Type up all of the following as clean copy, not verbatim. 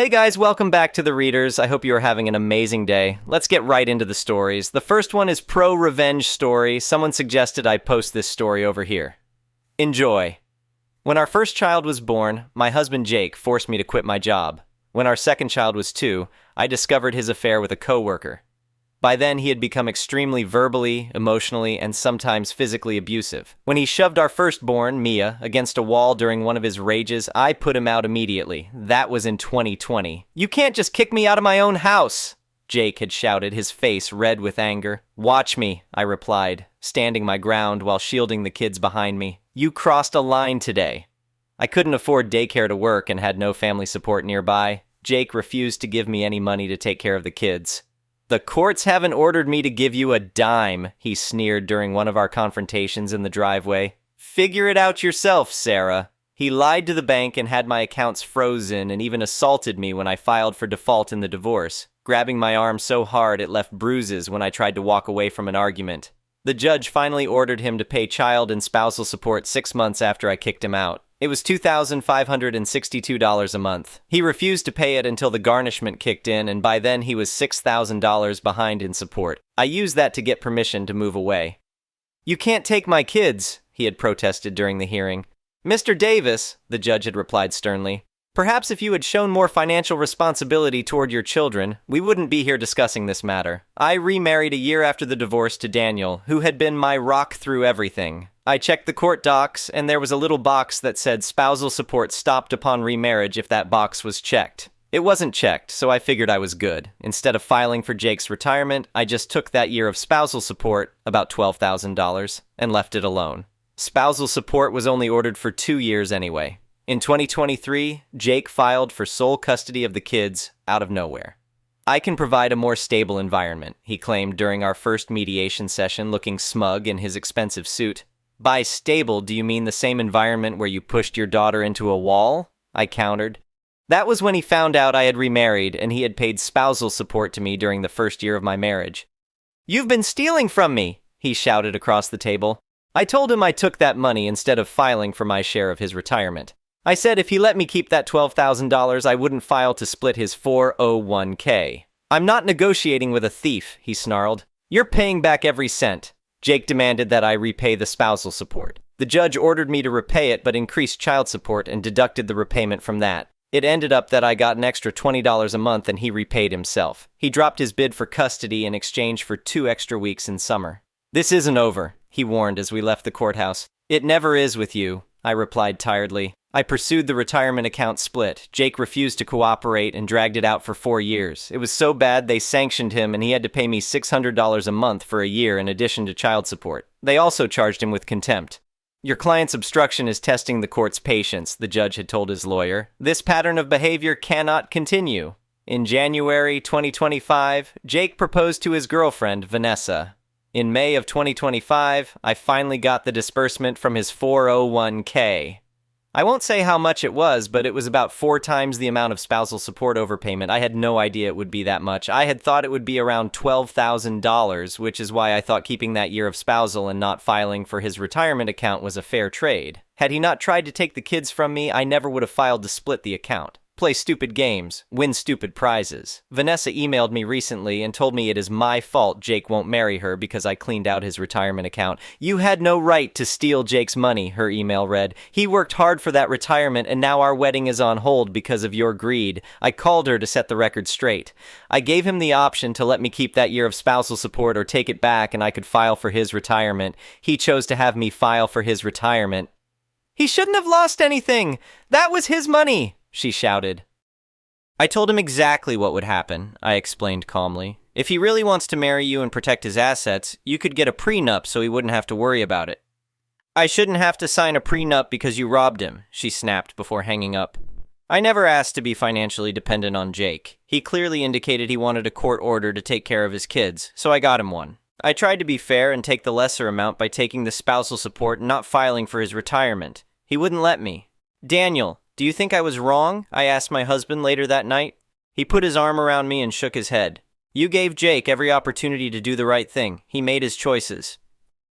Hey guys, welcome back to The Readers. I hope you are having an amazing day. Let's get right into the stories. The first one is pro-revenge story. Someone suggested I post this story over here. Enjoy. When our first child was born, my husband Jake forced me to quit my job. When our second child was 2, I discovered his affair with a coworker. By then, he had become extremely verbally, emotionally, and sometimes physically abusive. When he shoved our firstborn, Mia, against a wall during one of his rages, I put him out immediately. That was in 2020. "You can't just kick me out of my own house!" Jake had shouted, his face red with anger. "Watch me," I replied, standing my ground while shielding the kids behind me. "You crossed a line today." I couldn't afford daycare to work and had no family support nearby. Jake refused to give me any money to take care of the kids. "The courts haven't ordered me to give you a dime," he sneered during one of our confrontations in the driveway. "Figure it out yourself, Sarah." He lied to the bank and had my accounts frozen and even assaulted me when I filed for default in the divorce, grabbing my arm so hard it left bruises when I tried to walk away from an argument. The judge finally ordered him to pay child and spousal support 6 months after I kicked him out. It was $2,562 a month. He refused to pay it until the garnishment kicked in, and by then he was $6,000 behind in support. I used that to get permission to move away. "You can't take my kids," he had protested during the hearing. "Mr. Davis," the judge had replied sternly, "perhaps if you had shown more financial responsibility toward your children, we wouldn't be here discussing this matter." I remarried a year after the divorce to Daniel, who had been my rock through everything. I checked the court docs, and there was a little box that said spousal support stopped upon remarriage if that box was checked. It wasn't checked, so I figured I was good. Instead of filing for Jake's retirement, I just took that year of spousal support, about $12,000, and left it alone. Spousal support was only ordered for 2 years anyway. In 2023, Jake filed for sole custody of the kids out of nowhere. "I can provide a more stable environment," he claimed during our first mediation session, looking smug in his expensive suit. "By stable, do you mean the same environment where you pushed your daughter into a wall?" I countered. That was when he found out I had remarried and he had paid spousal support to me during the first year of my marriage. "You've been stealing from me," he shouted across the table. I told him I took that money instead of filing for my share of his retirement. I said if he let me keep that $12,000, I wouldn't file to split his 401k. "I'm not negotiating with a thief," he snarled. "You're paying back every cent." Jake demanded that I repay the spousal support. The judge ordered me to repay it but increased child support and deducted the repayment from that. It ended up that I got an extra $20 a month and he repaid himself. He dropped his bid for custody in exchange for 2 extra weeks in summer. "This isn't over," he warned as we left the courthouse. "It never is with you," I replied tiredly. I pursued the retirement account split. Jake refused to cooperate and dragged it out for 4 years. It was so bad they sanctioned him and he had to pay me $600 a month for a year in addition to child support. They also charged him with contempt. "Your client's obstruction is testing the court's patience," the judge had told his lawyer. "This pattern of behavior cannot continue." In January 2025, Jake proposed to his girlfriend, Vanessa. In May of 2025, I finally got the disbursement from his 401k. I won't say how much it was, but it was about 4 times the amount of spousal support overpayment. I had no idea it would be that much. I had thought it would be around $12,000, which is why I thought keeping that year of spousal and not filing for his retirement account was a fair trade. Had he not tried to take the kids from me, I never would have filed to split the account. Play stupid games, win stupid prizes. Vanessa emailed me recently and told me it is my fault Jake won't marry her because I cleaned out his retirement account. "You had no right to steal Jake's money," her email read. "He worked hard for that retirement and now our wedding is on hold because of your greed." I called her to set the record straight. I gave him the option to let me keep that year of spousal support or take it back and I could file for his retirement. He chose to have me file for his retirement. "He shouldn't have lost anything. That was his money," she shouted. I told him exactly what would happen, I explained calmly. "If he really wants to marry you and protect his assets, you could get a prenup so he wouldn't have to worry about it." "I shouldn't have to sign a prenup because you robbed him," she snapped before hanging up. I never asked to be financially dependent on Jake. He clearly indicated he wanted a court order to take care of his kids, so I got him one. I tried to be fair and take the lesser amount by taking the spousal support and not filing for his retirement. He wouldn't let me. "Daniel, do you think I was wrong?" I asked my husband later that night. He put his arm around me and shook his head. "You gave Jake every opportunity to do the right thing. He made his choices."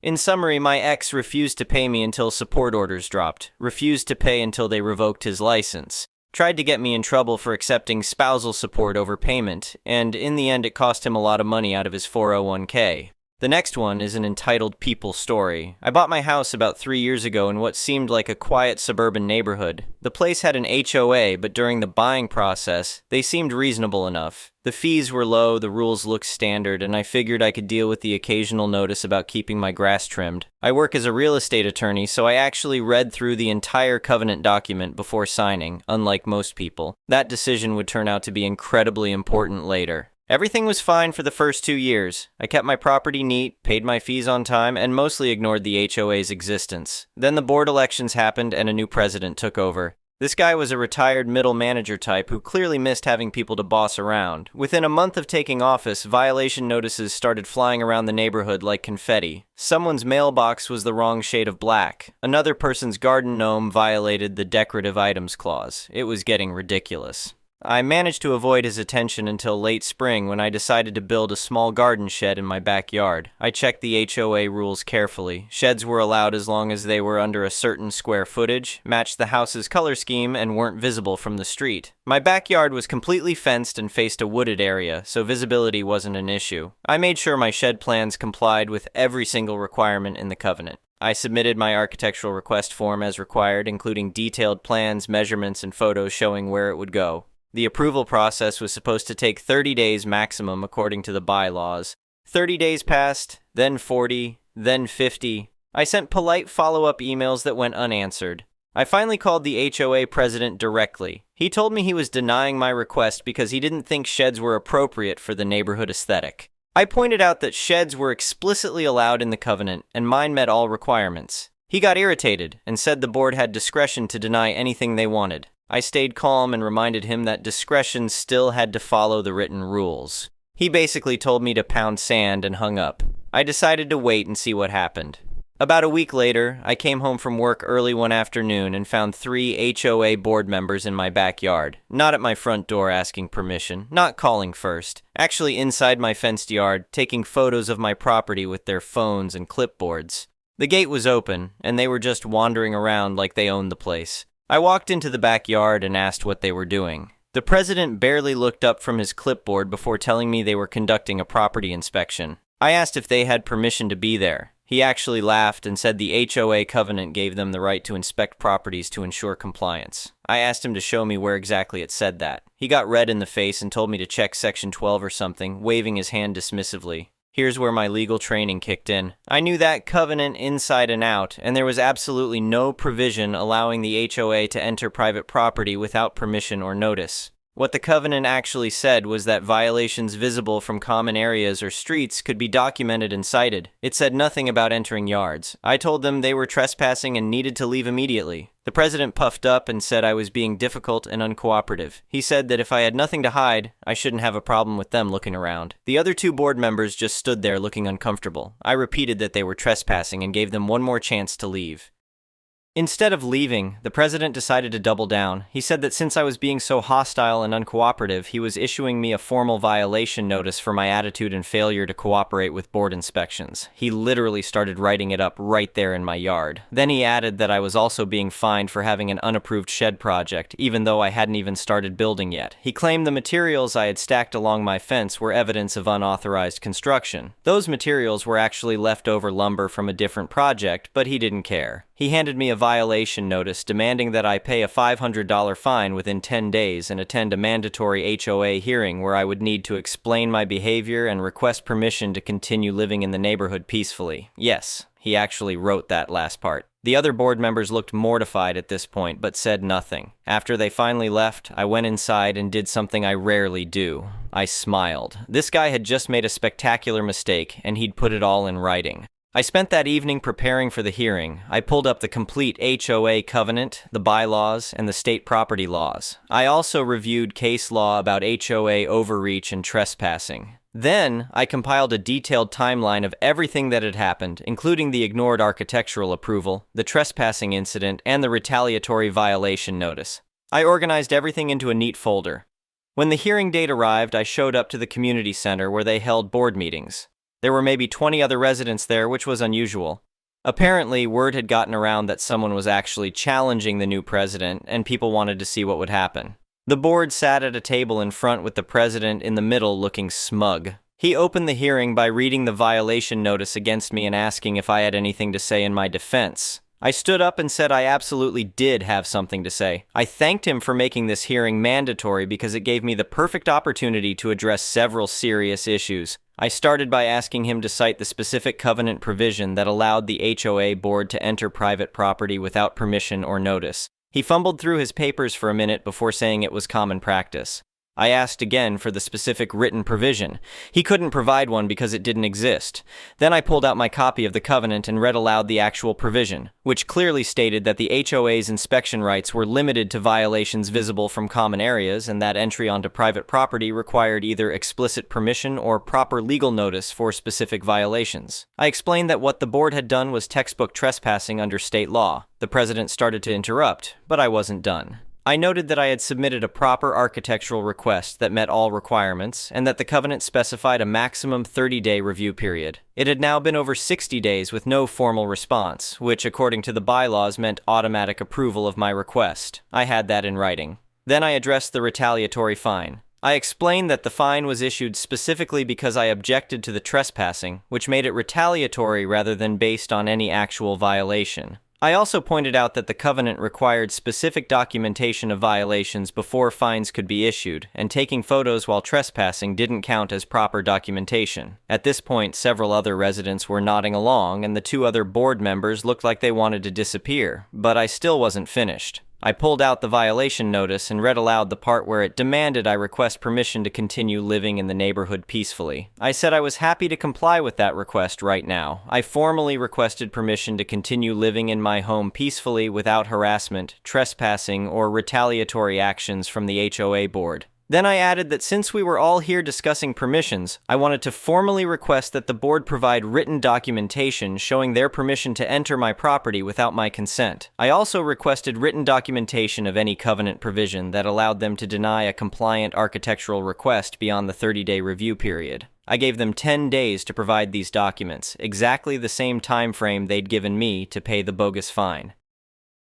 In summary, my ex refused to pay me until support orders dropped, refused to pay until they revoked his license, tried to get me in trouble for accepting spousal support over payment, and in the end it cost him a lot of money out of his 401k. The next one is an entitled people story. I bought my house about 3 years ago in what seemed like a quiet suburban neighborhood. The place had an HOA, but during the buying process, they seemed reasonable enough. The fees were low, the rules looked standard, and I figured I could deal with the occasional notice about keeping my grass trimmed. I work as a real estate attorney, so I actually read through the entire covenant document before signing, unlike most people. That decision would turn out to be incredibly important later. Everything was fine for the first 2 years. I kept my property neat, paid my fees on time, and mostly ignored the HOA's existence. Then the board elections happened and a new president took over. This guy was a retired middle manager type who clearly missed having people to boss around. Within a month of taking office, violation notices started flying around the neighborhood like confetti. Someone's mailbox was the wrong shade of black. Another person's garden gnome violated the decorative items clause. It was getting ridiculous. I managed to avoid his attention until late spring when I decided to build a small garden shed in my backyard. I checked the HOA rules carefully. Sheds were allowed as long as they were under a certain square footage, matched the house's color scheme, and weren't visible from the street. My backyard was completely fenced and faced a wooded area, so visibility wasn't an issue. I made sure my shed plans complied with every single requirement in the covenant. I submitted my architectural request form as required, including detailed plans, measurements, and photos showing where it would go. The approval process was supposed to take 30 days maximum according to the bylaws. 30 days passed, then 40, then 50. I sent polite follow-up emails that went unanswered. I finally called the HOA president directly. He told me he was denying my request because he didn't think sheds were appropriate for the neighborhood aesthetic. I pointed out that sheds were explicitly allowed in the covenant and mine met all requirements. He got irritated and said the board had discretion to deny anything they wanted. I stayed calm and reminded him that discretion still had to follow the written rules. He basically told me to pound sand and hung up. I decided to wait and see what happened. About a week later, I came home from work early one afternoon and found 3 HOA board members in my backyard. Not at my front door asking permission, not calling first. Actually inside my fenced yard, taking photos of my property with their phones and clipboards. The gate was open, and they were just wandering around like they owned the place. I walked into the backyard and asked what they were doing. The president barely looked up from his clipboard before telling me they were conducting a property inspection. I asked if they had permission to be there. He actually laughed and said the HOA covenant gave them the right to inspect properties to ensure compliance. I asked him to show me where exactly it said that. He got red in the face and told me to check section 12 or something, waving his hand dismissively. Here's where my legal training kicked in. I knew that covenant inside and out, and there was absolutely no provision allowing the HOA to enter private property without permission or notice. What the covenant actually said was that violations visible from common areas or streets could be documented and cited. It said nothing about entering yards. I told them they were trespassing and needed to leave immediately. The president puffed up and said I was being difficult and uncooperative. He said that if I had nothing to hide, I shouldn't have a problem with them looking around. The other 2 board members just stood there looking uncomfortable. I repeated that they were trespassing and gave them one more chance to leave. Instead of leaving, the president decided to double down. He said that since I was being so hostile and uncooperative, he was issuing me a formal violation notice for my attitude and failure to cooperate with board inspections. He literally started writing it up right there in my yard. Then he added that I was also being fined for having an unapproved shed project, even though I hadn't even started building yet. He claimed the materials I had stacked along my fence were evidence of unauthorized construction. Those materials were actually leftover lumber from a different project, but he didn't care. He handed me a violation notice demanding that I pay a $500 fine within 10 days and attend a mandatory HOA hearing where I would need to explain my behavior and request permission to continue living in the neighborhood peacefully. Yes, he actually wrote that last part. The other board members looked mortified at this point, but said nothing. After they finally left, I went inside and did something I rarely do. I smiled. This guy had just made a spectacular mistake, and he'd put it all in writing. I spent that evening preparing for the hearing. I pulled up the complete HOA covenant, the bylaws, and the state property laws. I also reviewed case law about HOA overreach and trespassing. Then, I compiled a detailed timeline of everything that had happened, including the ignored architectural approval, the trespassing incident, and the retaliatory violation notice. I organized everything into a neat folder. When the hearing date arrived, I showed up to the community center where they held board meetings. There were maybe 20 other residents there, which was unusual. Apparently, word had gotten around that someone was actually challenging the new president, and people wanted to see what would happen. The board sat at a table in front with the president in the middle looking smug. He opened the hearing by reading the violation notice against me and asking if I had anything to say in my defense. I stood up and said I absolutely did have something to say. I thanked him for making this hearing mandatory because it gave me the perfect opportunity to address several serious issues. I started by asking him to cite the specific covenant provision that allowed the HOA board to enter private property without permission or notice. He fumbled through his papers for a minute before saying it was common practice. I asked again for the specific written provision. He couldn't provide one because it didn't exist. Then I pulled out my copy of the covenant and read aloud the actual provision, which clearly stated that the HOA's inspection rights were limited to violations visible from common areas and that entry onto private property required either explicit permission or proper legal notice for specific violations. I explained that what the board had done was textbook trespassing under state law. The president started to interrupt, but I wasn't done. I noted that I had submitted a proper architectural request that met all requirements, and that the covenant specified a maximum 30-day review period. It had now been over 60 days with no formal response, which according to the bylaws meant automatic approval of my request. I had that in writing. Then I addressed the retaliatory fine. I explained that the fine was issued specifically because I objected to the trespassing, which made it retaliatory rather than based on any actual violation. I also pointed out that the covenant required specific documentation of violations before fines could be issued, and taking photos while trespassing didn't count as proper documentation. At this point, several other residents were nodding along, and the two other board members looked like they wanted to disappear, but I still wasn't finished. I pulled out the violation notice and read aloud the part where it demanded I request permission to continue living in the neighborhood peacefully. I said I was happy to comply with that request right now. I formally requested permission to continue living in my home peacefully without harassment, trespassing, or retaliatory actions from the HOA board. Then I added that since we were all here discussing permissions, I wanted to formally request that the board provide written documentation showing their permission to enter my property without my consent. I also requested written documentation of any covenant provision that allowed them to deny a compliant architectural request beyond the 30-day review period. I gave them 10 days to provide these documents, exactly the same time frame they'd given me to pay the bogus fine.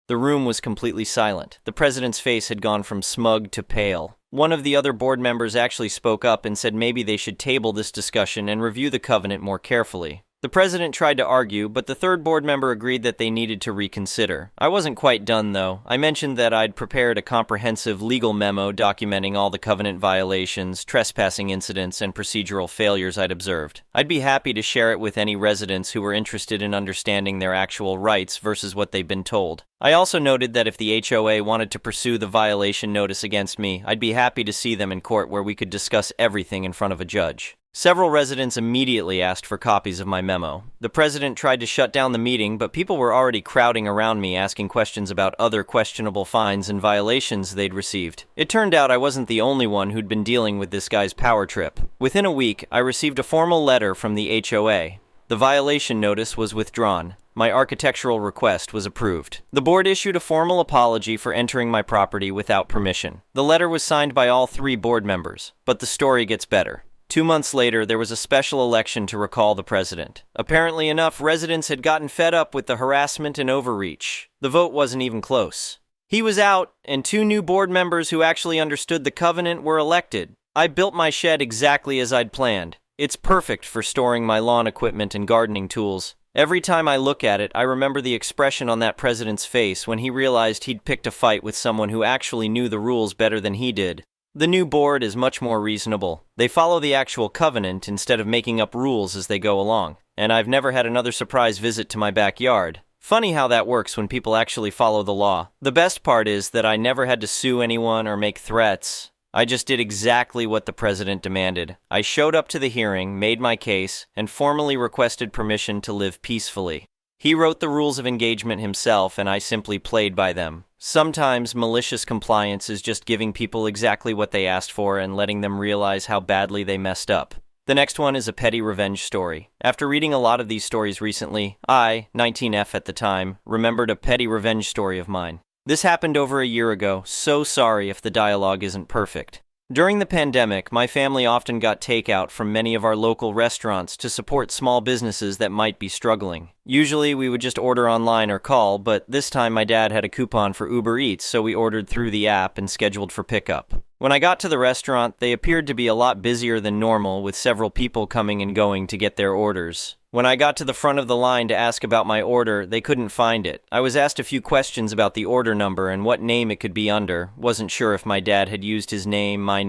The room was completely silent. The president's face had gone from smug to pale. One of the other board members actually spoke up and said maybe they should table this discussion and review the covenant more carefully. The president tried to argue, but the third board member agreed that they needed to reconsider. I wasn't quite done, though. I mentioned that I'd prepared a comprehensive legal memo documenting all the covenant violations, trespassing incidents, and procedural failures I'd observed. I'd be happy to share it with any residents who were interested in understanding their actual rights versus what they've been told. I also noted that if the HOA wanted to pursue the violation notice against me, I'd be happy to see them in court where we could discuss everything in front of a judge. Several residents immediately asked for copies of my memo. The president tried to shut down the meeting, but people were already crowding around me asking questions about other questionable fines and violations they'd received. It turned out I wasn't the only one who'd been dealing with this guy's power trip. Within a week, I received a formal letter from the HOA. The violation notice was withdrawn. My architectural request was approved. The board issued a formal apology for entering my property without permission. The letter was signed by all 3 board members, but the story gets better. 2 months later, there was a special election to recall the president. Apparently enough, residents had gotten fed up with the harassment and overreach. The vote wasn't even close. He was out, and 2 new board members who actually understood the covenant were elected. I built my shed exactly as I'd planned. It's perfect for storing my lawn equipment and gardening tools. Every time I look at it, I remember the expression on that president's face when he realized he'd picked a fight with someone who actually knew the rules better than he did. The new board is much more reasonable. They follow the actual covenant instead of making up rules as they go along. And I've never had another surprise visit to my backyard. Funny how that works when people actually follow the law. The best part is that I never had to sue anyone or make threats. I just did exactly what the president demanded. I showed up to the hearing, made my case, and formally requested permission to live peacefully. He wrote the rules of engagement himself, and I simply played by them. Sometimes malicious compliance is just giving people exactly what they asked for and letting them realize how badly they messed up. The next one is a petty revenge story. After reading a lot of these stories recently, I, 19F at the time, remembered a petty revenge story of mine. This happened over a year ago, so sorry if the dialogue isn't perfect. During the pandemic, my family often got takeout from many of our local restaurants to support small businesses that might be struggling. Usually we would just order online or call, but this time my dad had a coupon for Uber Eats, so we ordered through the app and scheduled for pickup. When I got to the restaurant, they appeared to be a lot busier than normal, with several people coming and going to get their orders. When I got to the front of the line to ask about my order, they couldn't find it. I was asked a few questions about the order number and what name it could be under. Wasn't sure if my dad had used his name, my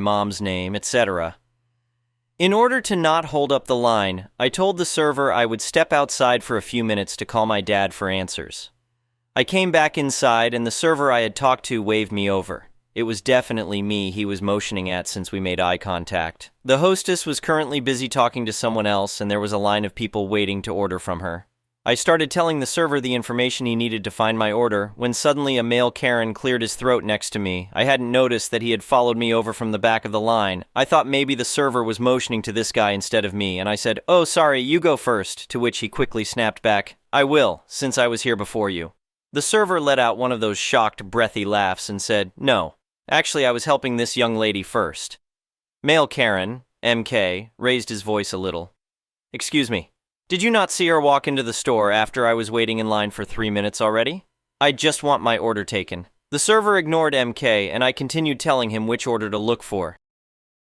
mom's name, etc. In order to not hold up the line, I told the server I would step outside for a few minutes to call my dad for answers. I came back inside and the server I had talked to waved me over. It was definitely me he was motioning at since we made eye contact. The hostess was currently busy talking to someone else and there was a line of people waiting to order from her. I started telling the server the information he needed to find my order when suddenly a male Karen cleared his throat next to me. I hadn't noticed that he had followed me over from the back of the line. I thought maybe the server was motioning to this guy instead of me, and I said, "Oh, sorry, you go first," to which he quickly snapped back, "I will, since I was here before you." The server let out one of those shocked, breathy laughs and said, "No, actually I was helping this young lady first." Male Karen, MK, raised his voice a little. "Excuse me. Did you not see her walk into the store after I was waiting in line for 3 minutes already? I just want my order taken." The server ignored MK, and I continued telling him which order to look for.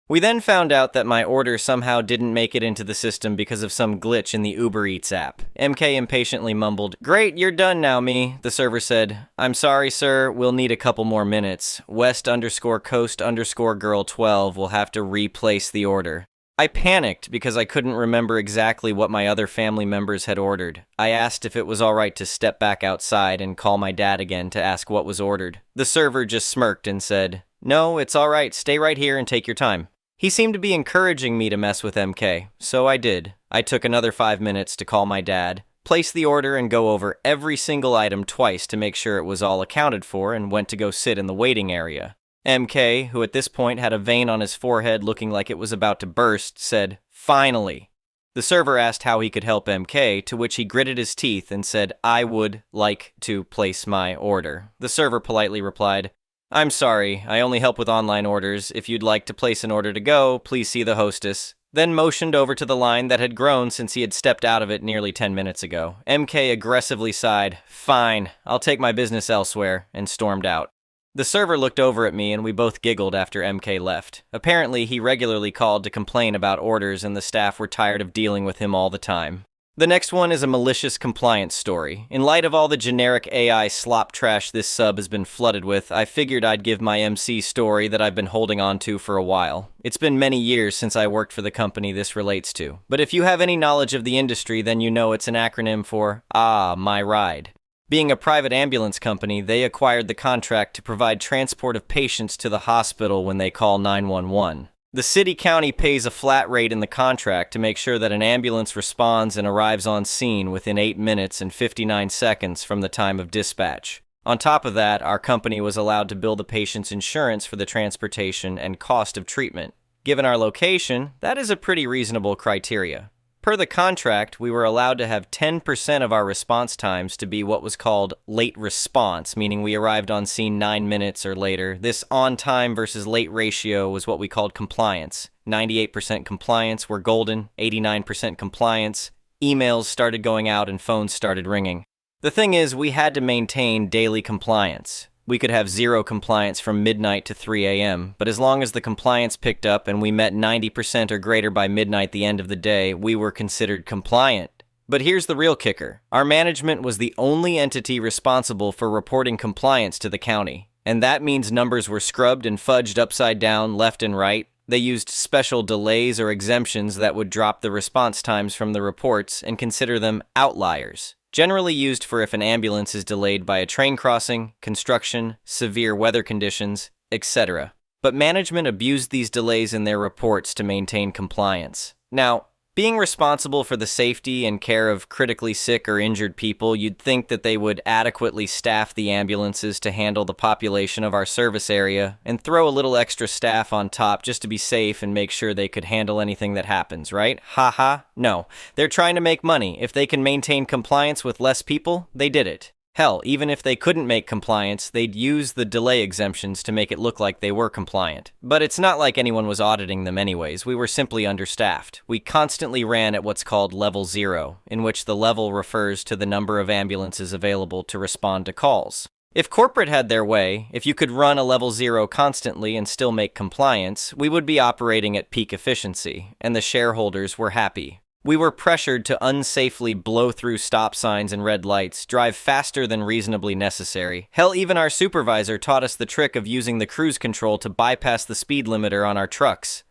We then found out that my order somehow didn't make it into the system because of some glitch in the Uber Eats app. MK impatiently mumbled, "Great, you're done now, me." The server said, "I'm sorry, sir, we'll need a couple more minutes. West_Coast_Girl12 will have to replace the order." I panicked because I couldn't remember exactly what my other family members had ordered. I asked if it was alright to step back outside and call my dad again to ask what was ordered. The server just smirked and said, "No, it's alright, stay right here and take your time." He seemed to be encouraging me to mess with MK, so I did. I took another 5 minutes to call my dad, place the order and go over every single item twice to make sure it was all accounted for, and went to go sit in the waiting area. MK, who at this point had a vein on his forehead looking like it was about to burst, said, "Finally." The server asked how he could help MK, to which he gritted his teeth and said, "I would like to place my order." The server politely replied, "I'm sorry, I only help with online orders. If you'd like to place an order to go, please see the hostess." Then motioned over to the line that had grown since he had stepped out of it nearly 10 minutes ago. MK aggressively sighed, "Fine, I'll take my business elsewhere," and stormed out. The server looked over at me and we both giggled after MK left. Apparently, he regularly called to complain about orders and the staff were tired of dealing with him all the time. The next one is a malicious compliance story. In light of all the generic AI slop trash this sub has been flooded with, I figured I'd give my MC story that I've been holding on to for a while. It's been many years since I worked for the company this relates to. But if you have any knowledge of the industry, then you know it's an acronym for My Ride. Being a private ambulance company, they acquired the contract to provide transport of patients to the hospital when they call 911. The city-county pays a flat rate in the contract to make sure that an ambulance responds and arrives on scene within 8 minutes and 59 seconds from the time of dispatch. On top of that, our company was allowed to bill the patient's insurance for the transportation and cost of treatment. Given our location, that is a pretty reasonable criteria. Per the contract, we were allowed to have 10% of our response times to be what was called late response, meaning we arrived on scene 9 minutes or later. This on-time versus late ratio was what we called compliance. 98% compliance were golden, 89% compliance. Emails started going out and phones started ringing. The thing is, we had to maintain daily compliance. We could have 0 compliance from midnight to 3 a.m., but as long as the compliance picked up and we met 90% or greater by midnight the end of the day, we were considered compliant. But here's the real kicker. Our management was the only entity responsible for reporting compliance to the county, and that means numbers were scrubbed and fudged upside down, left and right. They used special delays or exemptions that would drop the response times from the reports and consider them outliers. Generally used for if an ambulance is delayed by a train crossing, construction, severe weather conditions, etc. But management abused these delays in their reports to maintain compliance. Now, being responsible for the safety and care of critically sick or injured people, you'd think that they would adequately staff the ambulances to handle the population of our service area and throw a little extra staff on top just to be safe and make sure they could handle anything that happens, right? Haha, no. They're trying to make money. If they can maintain compliance with less people, they did it. Hell, even if they couldn't make compliance, they'd use the delay exemptions to make it look like they were compliant. But it's not like anyone was auditing them anyways, we were simply understaffed. We constantly ran at what's called level 0, in which the level refers to the number of ambulances available to respond to calls. If corporate had their way, if you could run a level 0 constantly and still make compliance, we would be operating at peak efficiency, and the shareholders were happy. We were pressured to unsafely blow through stop signs and red lights, drive faster than reasonably necessary. Hell, even our supervisor taught us the trick of using the cruise control to bypass the speed limiter on our trucks.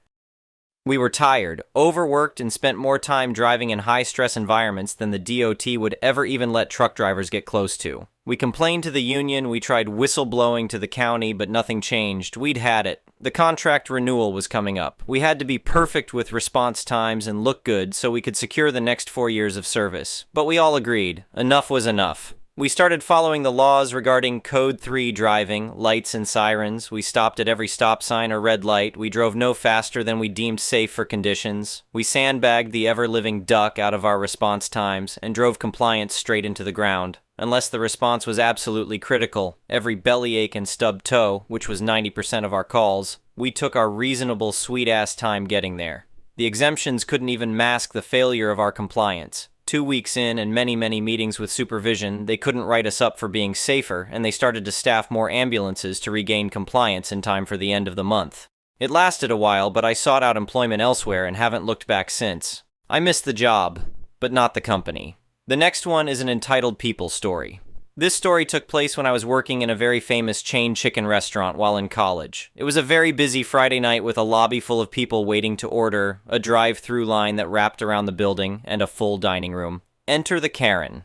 We were tired, overworked, and spent more time driving in high-stress environments than the DOT would ever even let truck drivers get close to. We complained to the union, we tried whistleblowing to the county, but nothing changed. We'd had it. The contract renewal was coming up. We had to be perfect with response times and look good so we could secure the next 4 years of service. But we all agreed. Enough was enough. We started following the laws regarding Code 3 driving, lights and sirens. We stopped at every stop sign or red light. We drove no faster than we deemed safe for conditions. We sandbagged the ever-living duck out of our response times and drove compliance straight into the ground. Unless the response was absolutely critical, every bellyache and stubbed toe, which was 90% of our calls, we took our reasonable sweet-ass time getting there. The exemptions couldn't even mask the failure of our compliance. 2 weeks in and many meetings with supervision, they couldn't write us up for being safer, and they started to staff more ambulances to regain compliance in time for the end of the month. It lasted a while, but I sought out employment elsewhere and haven't looked back since. I missed the job, but not the company. The next one is an entitled people story. This story took place when I was working in a very famous chain chicken restaurant while in college. It was a very busy Friday night with a lobby full of people waiting to order, a drive-through line that wrapped around the building, and a full dining room. Enter the Karen.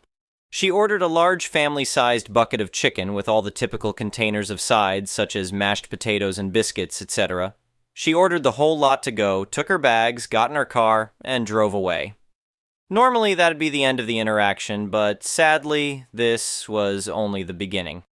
She ordered a large family-sized bucket of chicken with all the typical containers of sides such as mashed potatoes and biscuits, etc. She ordered the whole lot to go, took her bags, got in her car, and drove away. Normally, that'd be the end of the interaction, but sadly, this was only the beginning.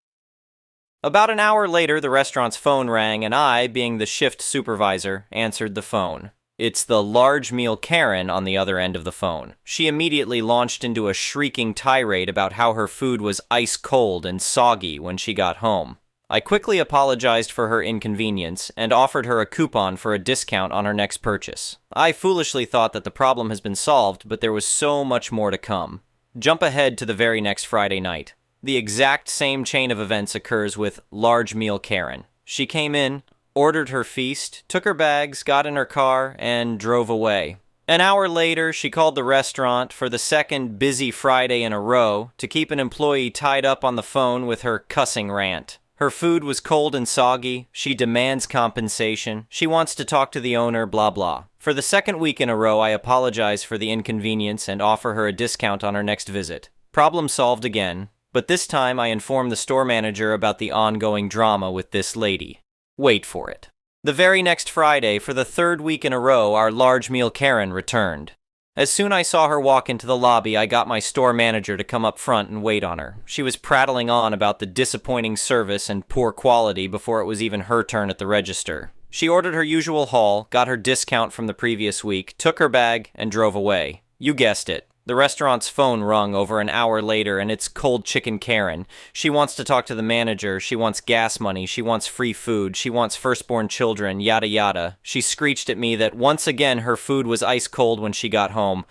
About an hour later, the restaurant's phone rang, and I, being the shift supervisor, answered the phone. It's the large meal Karen on the other end of the phone. She immediately launched into a shrieking tirade about how her food was ice cold and soggy when she got home. I quickly apologized for her inconvenience and offered her a coupon for a discount on her next purchase. I foolishly thought that the problem has been solved, but there was so much more to come. Jump ahead to the very next Friday night. The exact same chain of events occurs with large meal Karen. She came in, ordered her feast, took her bags, got in her car, and drove away. An hour later, she called the restaurant for the second busy Friday in a row to keep an employee tied up on the phone with her cussing rant. Her food was cold and soggy, she demands compensation, she wants to talk to the owner, blah blah. For the second week in a row, I apologize for the inconvenience and offer her a discount on her next visit. Problem solved again, but this time I inform the store manager about the ongoing drama with this lady. Wait for it. The very next Friday, for the third week in a row, our large meal Karen returned. As soon as I saw her walk into the lobby, I got my store manager to come up front and wait on her. She was prattling on about the disappointing service and poor quality before it was even her turn at the register. She ordered her usual haul, got her discount from the previous week, took her bag, and drove away. You guessed it. The restaurant's phone rung over an hour later, and it's cold chicken Karen. She wants to talk to the manager, she wants gas money, she wants free food, she wants firstborn children, yada yada. She screeched at me that once again her food was ice cold when she got home.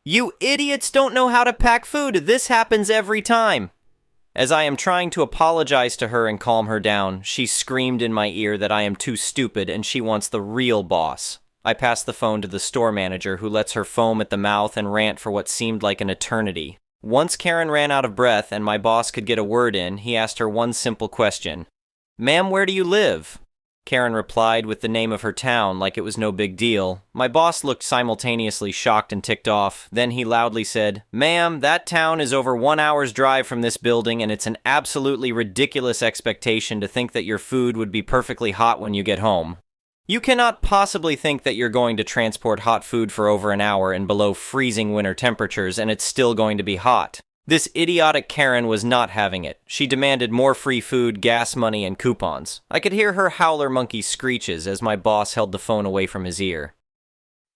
You idiots don't know how to pack food! This happens every time! As I am trying to apologize to her and calm her down, she screamed in my ear that I am too stupid and she wants the real boss. I passed the phone to the store manager, who lets her foam at the mouth and rant for what seemed like an eternity. Once Karen ran out of breath and my boss could get a word in, he asked her one simple question. "Ma'am, where do you live?" Karen replied with the name of her town like it was no big deal. My boss looked simultaneously shocked and ticked off. Then he loudly said, "Ma'am, that town is over 1 hour's drive from this building, and it's an absolutely ridiculous expectation to think that your food would be perfectly hot when you get home. You cannot possibly think that you're going to transport hot food for over an hour in below freezing winter temperatures and it's still going to be hot." This idiotic Karen was not having it. She demanded more free food, gas money, and coupons. I could hear her howler monkey screeches as my boss held the phone away from his ear.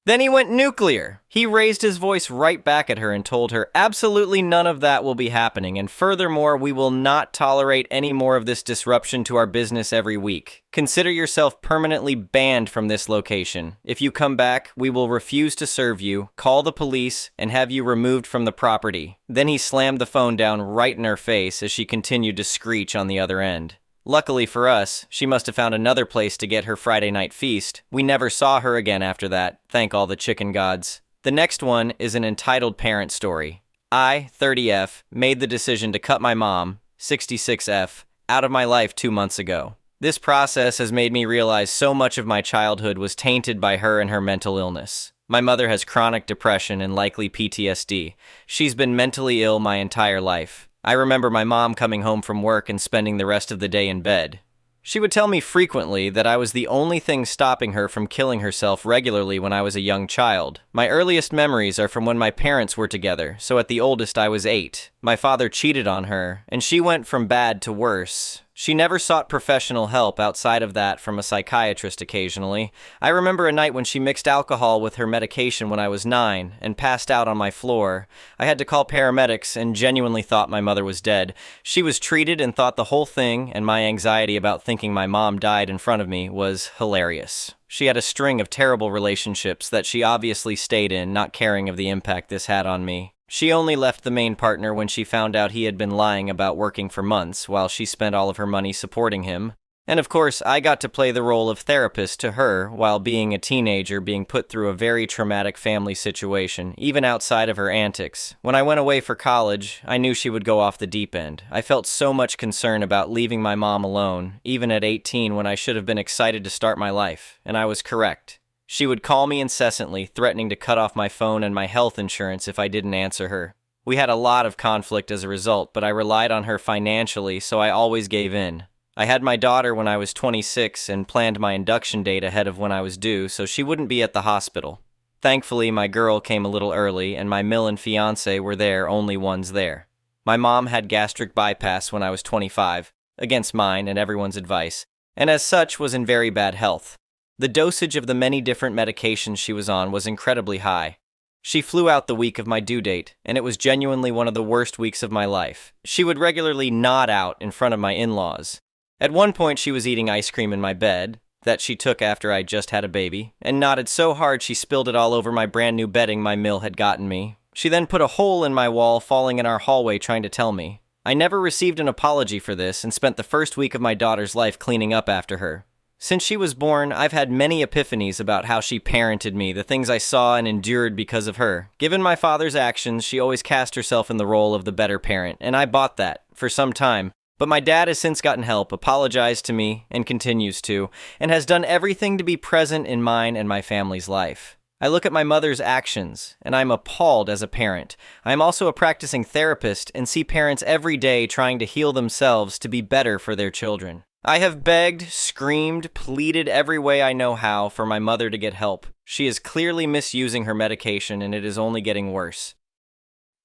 Then he went nuclear. He raised his voice right back at her and told her absolutely none of that will be happening, and furthermore, we will not tolerate any more of this disruption to our business every week. Consider yourself permanently banned from this location. If you come back, we will refuse to serve you, call the police, and have you removed from the property. Then he slammed the phone down right in her face as she continued to screech on the other end. Luckily for us, she must have found another place to get her Friday night feast. We never saw her again after that, thank all the chicken gods. The next one is an entitled parent story. I, 30F, made the decision to cut my mom, 66F, out of my life 2 months ago. This process has made me realize so much of my childhood was tainted by her and her mental illness. My mother has chronic depression and likely PTSD. She's been mentally ill my entire life. I remember my mom coming home from work and spending the rest of the day in bed. She would tell me frequently that I was the only thing stopping her from killing herself regularly when I was a young child. My earliest memories are from when my parents were together, so at the oldest I was 8. My father cheated on her, and she went from bad to worse. She never sought professional help outside of that from a psychiatrist occasionally. I remember a night when she mixed alcohol with her medication when I was 9 and passed out on my floor. I had to call paramedics and genuinely thought my mother was dead. She was treated and thought the whole thing, and my anxiety about thinking my mom died in front of me, was hilarious. She had a string of terrible relationships that she obviously stayed in, not caring of the impact this had on me. She only left the main partner when she found out he had been lying about working for months while she spent all of her money supporting him. And of course, I got to play the role of therapist to her while being a teenager being put through a very traumatic family situation, even outside of her antics. When I went away for college, I knew she would go off the deep end. I felt so much concern about leaving my mom alone, even at 18 when I should have been excited to start my life, and I was correct. She would call me incessantly, threatening to cut off my phone and my health insurance if I didn't answer her. We had a lot of conflict as a result, but I relied on her financially, so I always gave in. I had my daughter when I was 26 and planned my induction date ahead of when I was due, so she wouldn't be at the hospital. Thankfully, my girl came a little early, and my mill and fiancé were there, only ones there. My mom had gastric bypass when I was 25, against mine and everyone's advice, and as such was in very bad health. The dosage of the many different medications she was on was incredibly high. She flew out the week of my due date, and it was genuinely one of the worst weeks of my life. She would regularly nod out in front of my in-laws. At one point she was eating ice cream in my bed, that she took after I just had a baby, and nodded so hard she spilled it all over my brand new bedding my mill had gotten me. She then put a hole in my wall falling in our hallway trying to tell me. I never received an apology for this and spent the first week of my daughter's life cleaning up after her. Since she was born, I've had many epiphanies about how she parented me, the things I saw and endured because of her. Given my father's actions, she always cast herself in the role of the better parent, and I bought that, for some time. But my dad has since gotten help, apologized to me, and continues to, and has done everything to be present in mine and my family's life. I look at my mother's actions, and I'm appalled as a parent. I am also a practicing therapist and see parents every day trying to heal themselves to be better for their children. I have begged, screamed, pleaded every way I know how for my mother to get help. She is clearly misusing her medication, and it is only getting worse.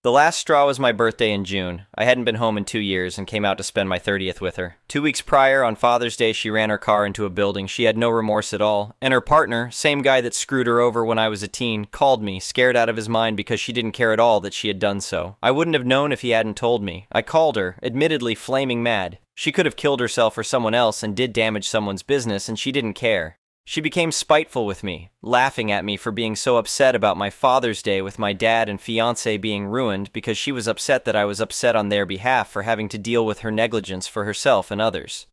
The last straw was my birthday in June. I hadn't been home in 2 years and came out to spend my 30th with her. 2 weeks prior, on Father's Day, she ran her car into a building. She had no remorse at all. And her partner, same guy that screwed her over when I was a teen, called me, scared out of his mind because she didn't care at all that she had done so. I wouldn't have known if he hadn't told me. I called her, admittedly flaming mad. She could have killed herself or someone else and did damage someone's business, and she didn't care. She became spiteful with me, laughing at me for being so upset about my Father's Day with my dad and fiancé being ruined because she was upset that I was upset on their behalf for having to deal with her negligence for herself and others.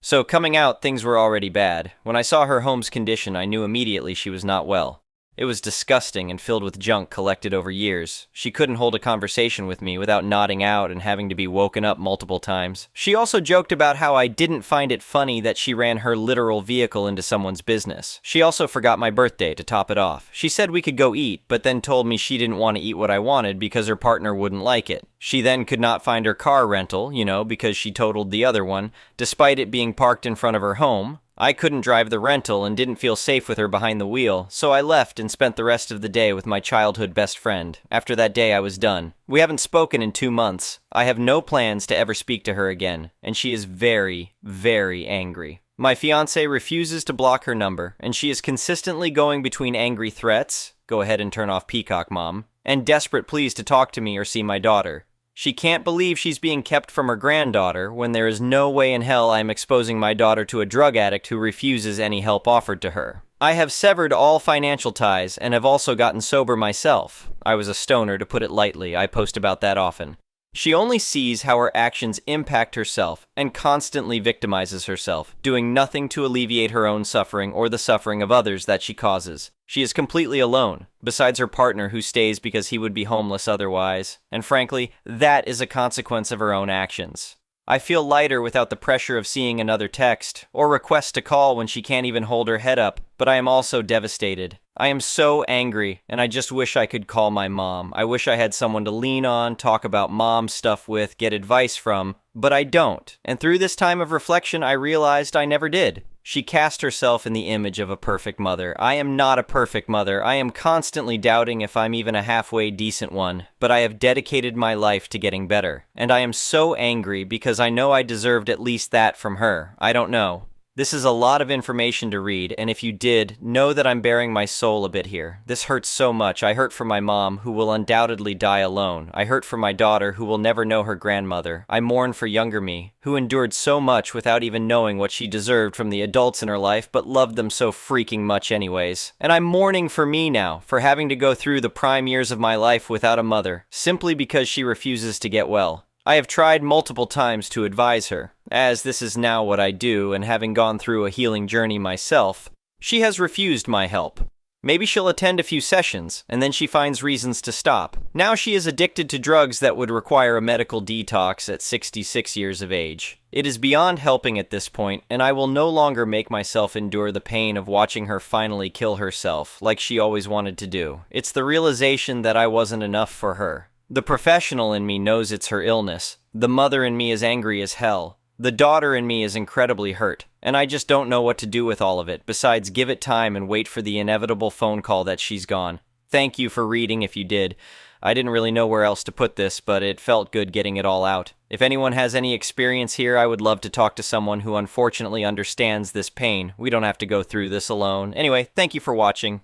So coming out, things were already bad. When I saw her home's condition, I knew immediately she was not well. It was disgusting and filled with junk collected over years. She couldn't hold a conversation with me without nodding out and having to be woken up multiple times. She also joked about how I didn't find it funny that she ran her literal vehicle into someone's business. She also forgot my birthday to top it off. She said we could go eat, but then told me she didn't want to eat what I wanted because her partner wouldn't like it. She then could not find her car rental, because she totaled the other one, despite it being parked in front of her home. I couldn't drive the rental and didn't feel safe with her behind the wheel, so I left and spent the rest of the day with my childhood best friend. After that day, I was done. We haven't spoken in 2 months. I have no plans to ever speak to her again, and she is very, very angry. My fiancé refuses to block her number, and she is consistently going between angry threats, go ahead and turn off Peacock Mom, and desperate pleas to talk to me or see my daughter. She can't believe she's being kept from her granddaughter when there is no way in hell I am exposing my daughter to a drug addict who refuses any help offered to her. I have severed all financial ties and have also gotten sober myself. I was a stoner, to put it lightly. I post about that often. She only sees how her actions impact herself and constantly victimizes herself, doing nothing to alleviate her own suffering or the suffering of others that she causes. She is completely alone, besides her partner who stays because he would be homeless otherwise, and frankly, that is a consequence of her own actions. I feel lighter without the pressure of seeing another text or request to call when she can't even hold her head up, but I am also devastated. I am so angry, and I just wish I could call my mom. I wish I had someone to lean on, talk about mom stuff with, get advice from, but I don't. And through this time of reflection, I realized I never did. She cast herself in the image of a perfect mother. I am not a perfect mother. I am constantly doubting if I'm even a halfway decent one, but I have dedicated my life to getting better. And I am so angry because I know I deserved at least that from her. I don't know. This is a lot of information to read, and if you did, know that I'm bearing my soul a bit here. This hurts so much. I hurt for my mom, who will undoubtedly die alone. I hurt for my daughter, who will never know her grandmother. I mourn for younger me, who endured so much without even knowing what she deserved from the adults in her life, but loved them so freaking much anyways. And I'm mourning for me now, for having to go through the prime years of my life without a mother, simply because she refuses to get well. I have tried multiple times to advise her, as this is now what I do, and having gone through a healing journey myself, she has refused my help. Maybe she'll attend a few sessions, and then she finds reasons to stop. Now she is addicted to drugs that would require a medical detox at 66 years of age. It is beyond helping at this point, and I will no longer make myself endure the pain of watching her finally kill herself, like she always wanted to do. It's the realization that I wasn't enough for her. The professional in me knows it's her illness. The mother in me is angry as hell. The daughter in me is incredibly hurt, and I just don't know what to do with all of it, besides give it time and wait for the inevitable phone call that she's gone. Thank you for reading if you did. I didn't really know where else to put this, but it felt good getting it all out. If anyone has any experience here, I would love to talk to someone who unfortunately understands this pain. We don't have to go through this alone. Anyway, thank you for watching.